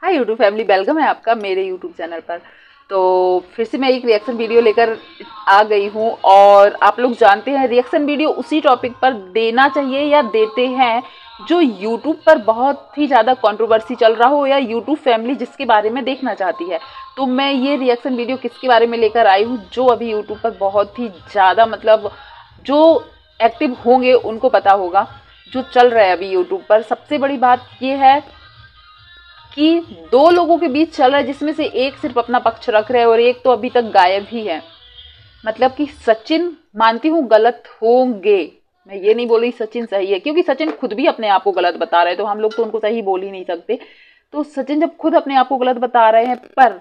Hi YouTube family, welcome है आपका मेरे यूट्यूब चैनल पर। तो फिर से मैं एक रिएक्शन वीडियो लेकर आ गई हूँ। और आप लोग जानते हैं रिएक्शन वीडियो उसी टॉपिक पर देना चाहिए या देते हैं जो यूट्यूब पर बहुत ही ज़्यादा कंट्रोवर्सी चल रहा हो या यूट्यूब फैमिली जिसके बारे में देखना चाहती है। तो मैं ये रिएक्शन वीडियो किसके बारे में लेकर आई हूँ जो अभी यूट्यूब पर बहुत ही ज़्यादा जो एक्टिव होंगे उनको पता होगा, जो चल रहा है अभी यूट्यूब पर। सबसे बड़ी बात ये है कि दो लोगों के बीच चल रहा है जिसमें से एक सिर्फ अपना पक्ष रख रहा है और एक तो अभी तक गायब ही है। मतलब कि सचिन, मानती हूँ गलत होंगे, मैं ये नहीं बोल रही सचिन सही है, क्योंकि सचिन खुद भी अपने आप को गलत बता रहे हैं तो हम लोग तो उनको सही बोल ही नहीं सकते। तो सचिन जब खुद अपने आप को गलत बता रहे हैं, पर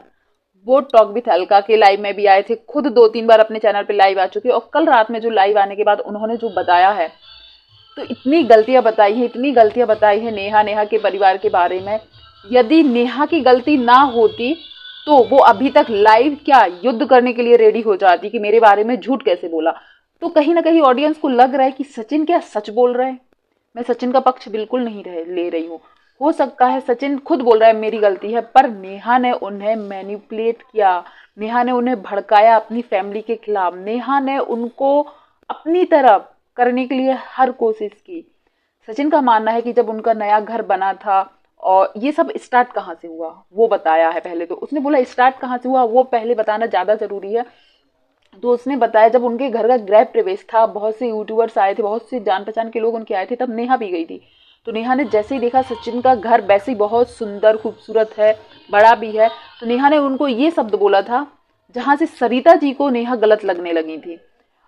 वो टॉक विथ अलका के लाइव में भी आए थे, खुद 2-3 बार अपने चैनल पे लाइव आ चुके, और कल रात में जो लाइव आने के बाद उन्होंने जो बताया है, तो इतनी गलतियां बताई है, इतनी गलतियां बताई है नेहा के परिवार के बारे में। यदि नेहा की गलती ना होती तो वो अभी तक लाइव क्या युद्ध करने के लिए रेडी हो जाती कि मेरे बारे में झूठ कैसे बोला। तो कहीं ना कहीं ऑडियंस को लग रहा है कि सचिन क्या सच बोल रहे हैं। मैं सचिन का पक्ष बिल्कुल नहीं ले रही हूँ। हो सकता है सचिन खुद बोल रहा है मेरी गलती है, पर नेहा ने उन्हें मैनिपुलेट किया, नेहा ने उन्हें भड़काया अपनी फैमिली के खिलाफ, नेहा ने उनको अपनी तरफ करने के लिए हर कोशिश की। सचिन का मानना है कि जब उनका नया घर बना था, और ये सब स्टार्ट कहाँ से हुआ वो बताया है। पहले तो उसने बोला स्टार्ट कहाँ से हुआ वो पहले बताना ज़्यादा ज़रूरी है। तो उसने बताया जब उनके घर का गृह प्रवेश था, बहुत से यूट्यूबर्स आए थे, बहुत से जान पहचान के लोग उनके आए थे, तब नेहा भी गई थी। तो नेहा ने जैसे ही देखा सचिन का घर वैसे ही बहुत सुंदर खूबसूरत है, बड़ा भी है, तो नेहा ने उनको ये शब्द बोला था जहाँ से सरिता जी को नेहा गलत लगने लगी थी।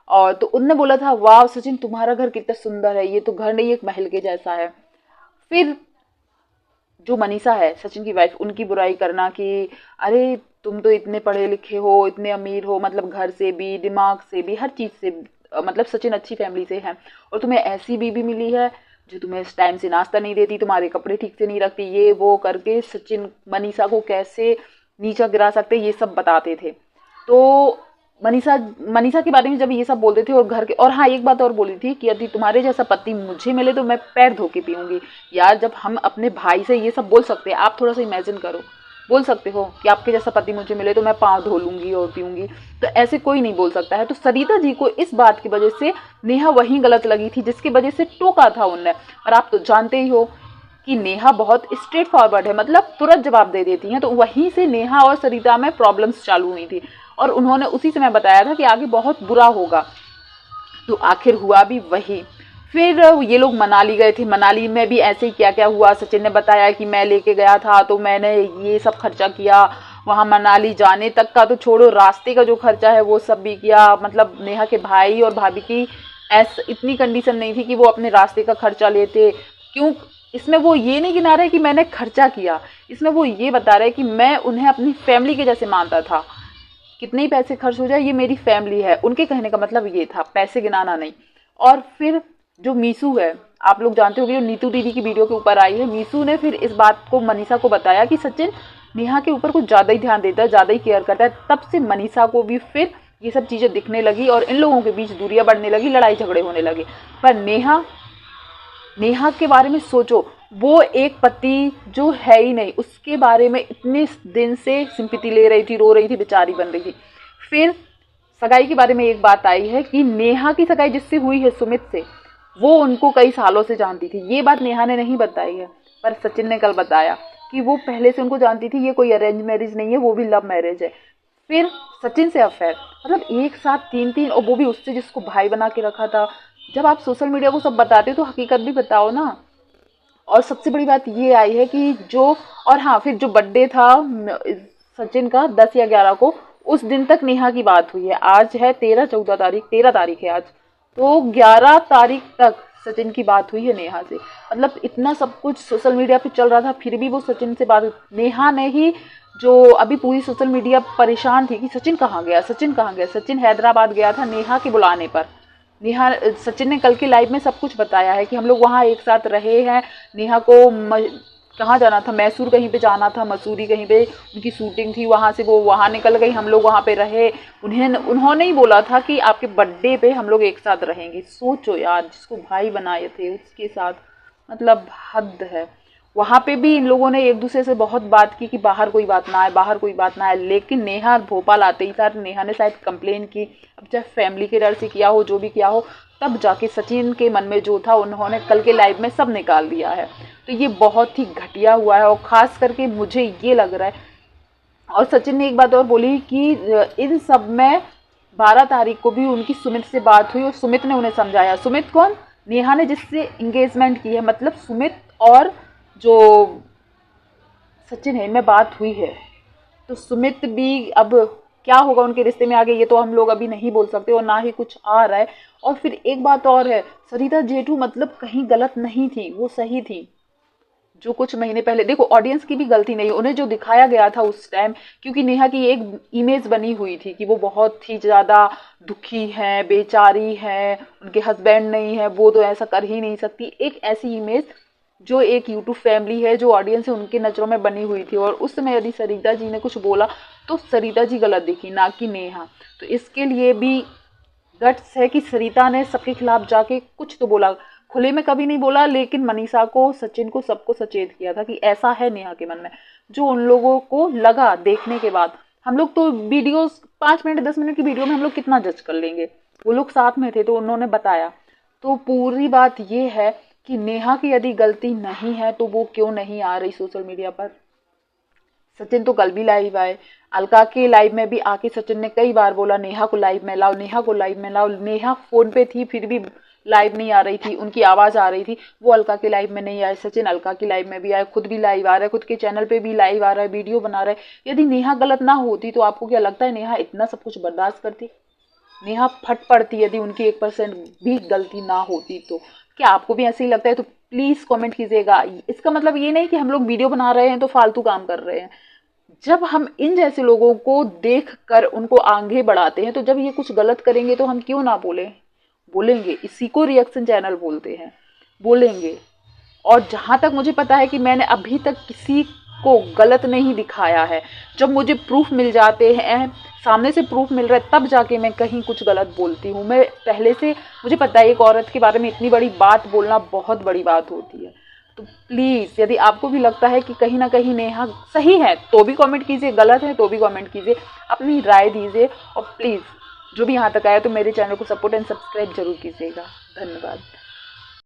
और तो उनने बोला था वाह सचिन तुम्हारा घर कितना सुंदर है, ये तो घर नहीं एक महल के जैसा है। फिर जो मनीषा है सचिन की वाइफ, उनकी बुराई करना कि अरे तुम तो इतने पढ़े लिखे हो, इतने अमीर हो, मतलब घर से भी दिमाग से भी हर चीज से, मतलब सचिन अच्छी फैमिली से है और तुम्हें ऐसी बीवी मिली है जो तुम्हें इस टाइम से नाश्ता नहीं देती, तुम्हारे कपड़े ठीक से नहीं रखती, ये वो करके सचिन मनीषा को कैसे नीचा गिरा सकते ये सब बताते थे। तो मनीषा मनीषा के बारे में जब ये सब बोलते थे और घर के, और हाँ एक बात और बोली थी कि यदि तुम्हारे जैसा पति मुझे मिले तो मैं पैर धो के पीऊंगी। यार जब हम अपने भाई से ये सब बोल सकते हैं, आप थोड़ा सा इमेजिन करो, बोल सकते हो कि आपके जैसा पति मुझे मिले तो मैं पाँव धो लूंगी और पीऊंगी, तो ऐसे कोई नहीं बोल सकता है। तो सरिता जी को इस बात की वजह से नेहा वहीं गलत लगी थी जिसकी वजह से टोका था उनने। और आप तो जानते ही हो कि नेहा बहुत स्ट्रेट फॉरवर्ड है, मतलब तुरंत जवाब दे देती हैं। तो वहीं से नेहा और सरिता में प्रॉब्लम्स चालू हुई थी और उन्होंने उसी समय बताया था कि आगे बहुत बुरा होगा। तो आखिर हुआ भी वही। फिर ये लोग मनाली गए थे, मनाली में भी ऐसे ही क्या क्या हुआ सचिन ने बताया कि मैं लेके गया था तो मैंने ये सब खर्चा किया, वहां मनाली जाने तक का तो छोड़ो, रास्ते का जो खर्चा है वो सब भी किया। मतलब नेहा के भाई और भाभी की इतनी कंडीशन नहीं थी कि वो अपने रास्ते का खर्चा लेते। क्यों, इसमें वो ये नहीं गिना रहे कि मैंने खर्चा किया, इसमें वो ये बता रहे कि मैं उन्हें अपनी फैमिली के जैसे मानता था, कितने ही पैसे खर्च हो जाए ये मेरी फैमिली है। उनके कहने का मतलब ये था, पैसे गिनाना नहीं। और फिर जो मीसू है, आप लोग जानते होंगे, जो नीतू दीदी की वीडियो के ऊपर आई है, मीसू ने फिर इस बात को मनीषा को बताया कि सचिन नेहा के ऊपर कुछ ज़्यादा ही ध्यान देता है, ज़्यादा ही केयर करता है। तब से मनीषा को भी फिर ये सब चीज़ें दिखने लगी और इन लोगों के बीच दूरियां बढ़ने लगी, लड़ाई झगड़े होने लगे। पर नेहा नेहा के बारे में सोचो, वो एक पति जो है ही नहीं उसके बारे में इतने दिन से सिंपैथी ले रही थी, रो रही थी, बेचारी बन रही थी। फिर सगाई के बारे में एक बात आई है कि नेहा की सगाई जिससे हुई है सुमित से, वो उनको कई सालों से जानती थी। ये बात नेहा ने नहीं बताई है, पर सचिन ने कल बताया कि वो पहले से उनको जानती थी, ये कोई अरेंज मैरिज नहीं है, वो भी लव मैरिज है। फिर सचिन से अफेयर, मतलब एक साथ तीन तीन, और वो भी उससे जिसको भाई बना के रखा था। जब आप सोशल मीडिया को सब बताते हो तो हकीकत भी बताओ ना। और सबसे बड़ी बात ये आई है कि जो, और हाँ फिर जो बर्थडे था सचिन का 10 या 11 को, उस दिन तक नेहा की बात हुई है। आज है 13 13 तारीख है आज, तो 11 तारीख तक सचिन की बात हुई है नेहा से। मतलब इतना सब कुछ सोशल मीडिया पे चल रहा था फिर भी वो सचिन से बात, नेहा ने ही, जो अभी पूरी सोशल मीडिया परेशान थी कि सचिन कहाँ गया, सचिन कहाँ गया। सचिन हैदराबाद गया था नेहा के बुलाने पर। नेहा, सचिन ने कल के लाइव में सब कुछ बताया है कि हम लोग वहाँ एक साथ रहे हैं। नेहा को कहाँ जाना था, मैसूर कहीं पे जाना था, मसूरी कहीं पे उनकी शूटिंग थी, वहाँ से वो वहाँ निकल गई, हम लोग वहाँ पे रहे। उन्होंने ही बोला था कि आपके बर्थडे पे हम लोग एक साथ रहेंगे। सोचो यार, जिसको भाई बनाए थे उसके साथ, मतलब हद है। वहाँ पे भी इन लोगों ने एक दूसरे से बहुत बात की कि बाहर कोई बात ना आए, बाहर कोई बात ना आए, लेकिन नेहा भोपाल आते ही साथ नेहा ने शायद कंप्लेन की, अब चाहे फैमिली के डर से किया हो, जो भी किया हो, तब जाके सचिन के मन में जो था उन्होंने कल के लाइव में सब निकाल दिया है। तो ये बहुत ही घटिया हुआ है, और ख़ास करके मुझे ये लग रहा है। और सचिन ने एक बात और बोली कि इन सब में 12 तारीख को भी उनकी सुमित से बात हुई और सुमित ने उन्हें समझाया। सुमित कौन? नेहा ने जिससे इंगेजमेंट की है, मतलब सुमित और जो सचिन है इनमें बात हुई है। तो सुमित भी अब क्या होगा उनके रिश्ते में आगे, ये तो हम लोग अभी नहीं बोल सकते, और ना ही कुछ आ रहा है। और फिर एक बात और है, सरिता जेठू मतलब कहीं गलत नहीं थी, वो सही थी। जो कुछ महीने पहले, देखो ऑडियंस की भी गलती नहीं, उन्हें जो दिखाया गया था उस टाइम, क्योंकि नेहा की एक इमेज बनी हुई थी कि वो बहुत ही ज्यादा दुखी है, बेचारी है, उनके हस्बैंड नहीं है, वो तो ऐसा कर ही नहीं सकती, एक ऐसी इमेज जो एक यूट्यूब फैमिली है, जो ऑडियंस है, उनके नजरों में बनी हुई थी। और उस समय यदि सरिता जी ने कुछ बोला तो सरिता जी गलत दिखी, ना कि नेहा। तो इसके लिए भी गट्स है कि सरिता ने सबके खिलाफ जाके कुछ तो बोला, खुले में कभी नहीं बोला, लेकिन मनीषा को, सचिन को, सबको सचेत किया था कि ऐसा है नेहा के मन में, जो उन लोगों को लगा देखने के बाद। हम लोग तो वीडियो 5 मिनट 10 मिनट की वीडियो में हम लोग कितना जज कर लेंगे, वो लोग साथ में थे तो उन्होंने बताया। तो पूरी बात ये है कि नेहा की यदि गलती नहीं है तो वो क्यों नहीं आ रही सोशल मीडिया पर। सचिन तो कल भी लाइव आए, अलका के लाइव में भी आके सचिन ने कई बार बोला नेहा को लाइव में लाओ, नेहा को लाइव में लाओ। नेहा फोन पे थी फिर भी लाइव नहीं आ रही थी, उनकी आवाज आ रही थी, वो अलका के लाइव में नहीं आए। सचिन अलका की लाइव में भी आए, खुद भी लाइव आ रहा है, खुद के चैनल पे भी लाइव आ रहा है, वीडियो बना रहा है। यदि नेहा गलत ना होती तो आपको क्या लगता है नेहा इतना सब कुछ बर्दाश्त करती? नेहा फट पड़ती यदि उनकी 1% भी गलती ना होती तो। क्या आपको भी ऐसे ही लगता है? तो प्लीज कमेंट कीजिएगा। इसका मतलब ये नहीं कि हम लोग वीडियो बना रहे हैं तो फालतू काम कर रहे हैं। जब हम इन जैसे लोगों को देख कर उनको आगे बढ़ाते हैं, तो जब ये कुछ गलत करेंगे तो हम क्यों ना बोलेंगे। इसी को रिएक्शन चैनल बोलते हैं, बोलेंगे। और जहां तक मुझे पता है कि मैंने अभी तक किसी को गलत नहीं दिखाया है। जब मुझे प्रूफ मिल जाते हैं, सामने से प्रूफ मिल रहा है, तब जाके मैं कहीं कुछ गलत बोलती हूँ। मैं पहले से, मुझे पता है एक औरत के बारे में इतनी बड़ी बात बोलना बहुत बड़ी बात होती है। तो प्लीज यदि आपको भी लगता है कि कहीं ना कहीं नेहा सही है तो भी कमेंट कीजिए, गलत है तो भी कमेंट कीजिए, अपनी राय दीजिए। और प्लीज जो भी यहाँ तक आया तो मेरे चैनल को सपोर्ट एंड सब्सक्राइब जरूर कीजिएगा। धन्यवाद।